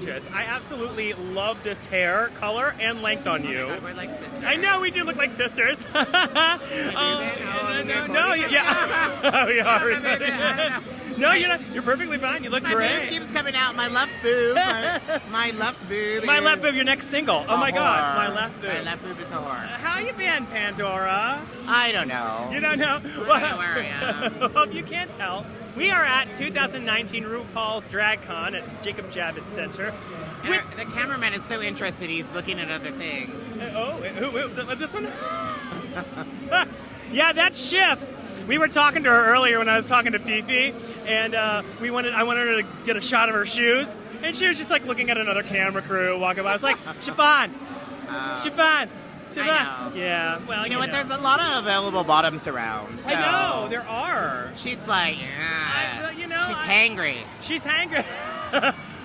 gorgeous. I absolutely love this hair color and length on you. Oh my God, we're like sisters. I know, we do look like sisters. No, yeah. We are. No, you're not. You're perfectly fine. You look My great. boob keeps coming out. My left boob. My left boob. My left boob, your next single. Oh my God, my whore. left boob. My left boob is a whore. How you been, Pandora? I don't know. You don't know? I don't know where I am. Well, if you can't tell, we are at 2019 RuPaul's DragCon at Jacob Javits Center. And the cameraman is so interested, he's looking at other things. Who, this one? Yeah, that's Schiff. We were talking to her earlier when I was talking to Fifi, and I wanted her to get a shot of her shoes, and she was just like looking at another camera crew walking by. I was like, Chiffon. I know. Yeah, well, You know what? There's a lot of available bottoms around. So I know, there are. She's like, yeah. She's hangry. She's hangry.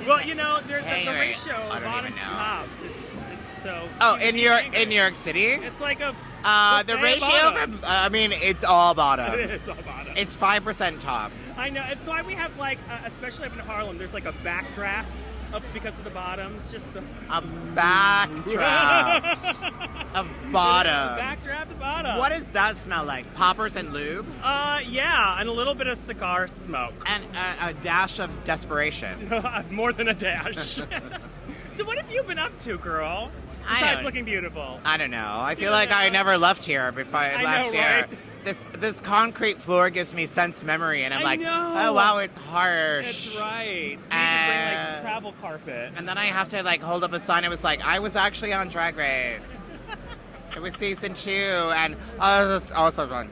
Well, you know, there's the hangry. ratio I of don't bottoms even to know. tops. It's so. Oh, in New York City? It's like a. The buffet ratio of bottoms. it's all bottoms. It is all bottoms. It's 5% top. I know. It's why we have like, especially up in Harlem, there's like a backdraft up because of the bottoms. Just the. A backdraft of bottom. Backdraft of bottom. What does that smell like? Poppers and lube? Yeah, and a little bit of cigar smoke. And a dash of desperation. More than a dash. So what have you been up to, girl? Besides looking beautiful. I don't know. I feel like I never left here before last year. Right? This concrete floor gives me sense memory, and I'm like, know. oh wow, it's harsh. That's right. We need to bring like travel carpet. And then I have to like hold up a sign. It was like, I was actually on Drag Race. It was season 2, and also one.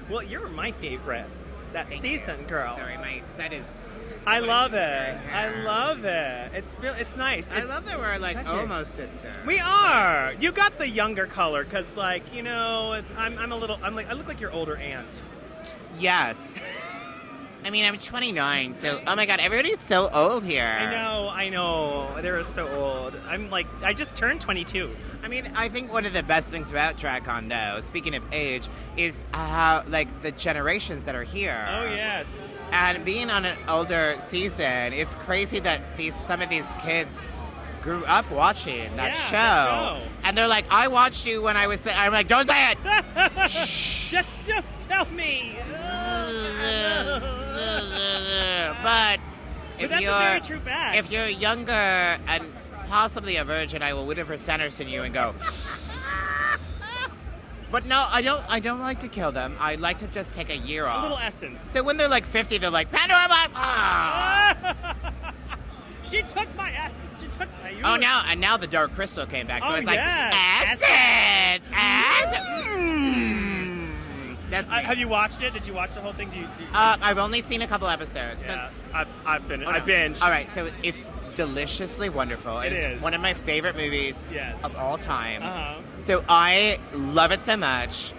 Well, you're my favorite. That season, girl. Sorry, that is. I love it. I love it. It's nice. I love that we're like almost sisters. We are. You got the younger color, cause like I'm a little. I look like your older aunt. Yes. I mean, I'm 29, so oh my God, everybody's so old here. I know. They're so old. I just turned 22. I mean, I think one of the best things about DragCon, though, speaking of age, is how like the generations that are here. Oh yes. And being on an older season, it's crazy that some of these kids grew up watching that show. And they're like, I watched you when I was. I'm like, don't say it. Just don't tell me. But that's a very true fact. If you're younger and possibly a virgin, I will Winifred Sanderson you and go. But no, I don't like to kill them. I like to just take a year off. A little essence. So when they're like 50, they're like, Pandora Boxx! She took my essence. She took my... Now the Dark Crystal came back. So it's like, yes. essence! That's me. Have you watched it? Did you watch the whole thing? I've only seen a couple episodes. Yeah, I binged. All right, so it's deliciously wonderful. It is. It's one of my favorite movies of all time. Uh-huh. So I love it so much.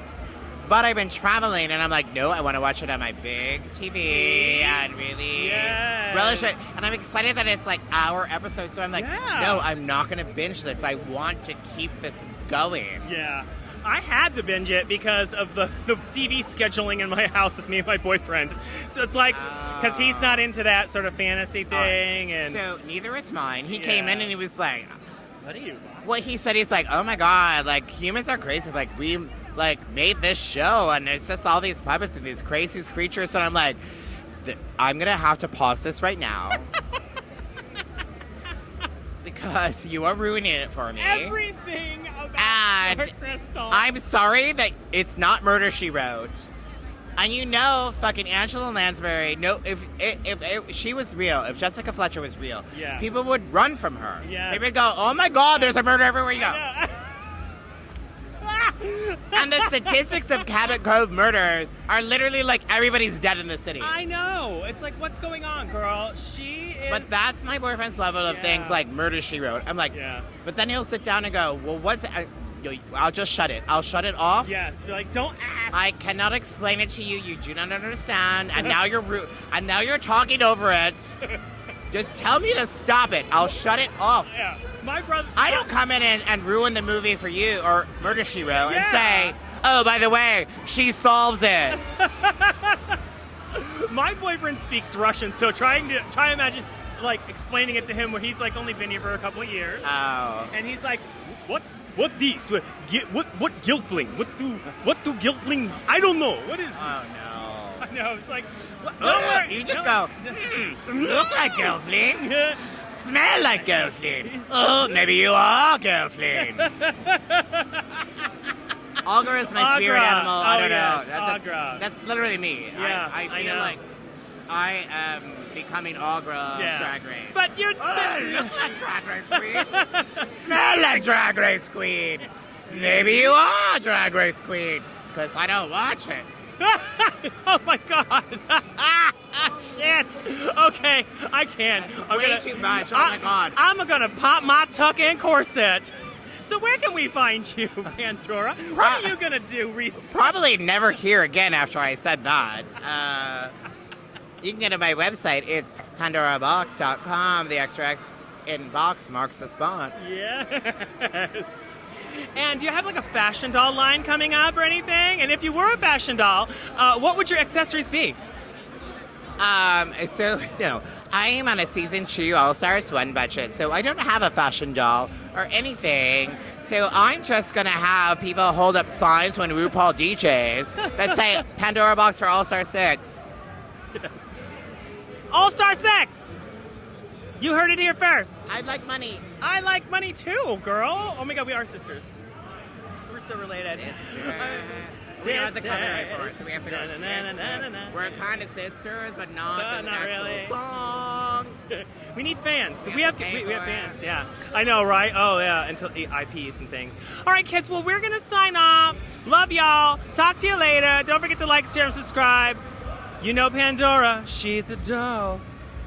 But I've been traveling, and I'm like, no, I want to watch it on my big TV and really relish it. And I'm excited that it's like our episode. So I'm like, no, I'm not going to binge this. I want to keep this going. Yeah. I had to binge it because of the TV scheduling in my house with me and my boyfriend. So it's like, because he's not into that sort of fantasy thing. And so neither is mine. He came in and he was like, what do you want? What he said, he's like, oh my God, like humans are crazy. Like we made this show and it's just all these puppets and these crazy creatures. And I'm like, I'm going to have to pause this right now. Because you are ruining it for me. Everything about Dark Crystal. I'm sorry that it's not Murder, She Wrote. And you know, fucking Angela Lansbury, no, if she was real, if Jessica Fletcher was real, people would run from her. Yes. They would go, oh my God, there's a murder everywhere you go. And the statistics of Cabot Cove murders are literally like everybody's dead in the city. I know. It's like, what's going on, girl? She is... But that's my boyfriend's level of things like Murder, She Wrote. I'm like, but then he'll sit down and go, well, I'll just shut it. I'll shut it off. Yes. You're like, don't ask. I cannot explain it to you. You do not understand. And now you're rude. And now you're talking over it. Just tell me to stop it. I'll shut it off. Yeah. My brother... I don't come in and ruin the movie for you or Murder, She Wrote and say, oh, by the way, she solves it. My boyfriend speaks Russian, so try to imagine like explaining it to him when he's like only been here for a couple of years. Oh. And he's like, what this? What Gilfling? What do Gilfling? I don't know. What is this? Oh no. I know. It's like, You just go. Look like Gelfling. Smell like Gelfling. Oh, maybe you are Gelfling. Augur is my spirit animal. I don't know. That's literally me. Yeah, I feel like I am becoming Augur of Drag Race. But you're look like Drag Race Queen. Smell like Drag Race Queen. Maybe you are Drag Race Queen, because I don't watch it. Oh my god. Shit. Okay, I can't. Way too much. Oh my god. I'm gonna pop my tuck and corset. So where can we find you, Pandora? What are you gonna do? Probably never here again after I said that. You can go to my website. It's pandoraboxx.com. The extra X in box marks the spot. Yes. And do you have like a fashion doll line coming up or anything? And if you were a fashion doll, what would your accessories be? So, no, I am on a season 2 All-Stars 1 budget, so I don't have a fashion doll or anything. So I'm just gonna have people hold up signs when RuPaul DJs that say Pandora Boxx for All-Star 6. Yes. All-Star 6! You heard it here first. I'd like money. I like money too, girl. Oh my god, we are sisters. We're so related. We don't have the copyright for it, so we have to go. We're kind of sisters, but not the actual really. song. We need fans. We have fans, yeah. I I know, right? Oh, yeah, until IPs and things. All right, kids, well, we're going to sign off. Love y'all. Talk to you later. Don't forget to like, share, and subscribe. You know Pandora. She's a doll.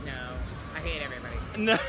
No, I hate everybody. No.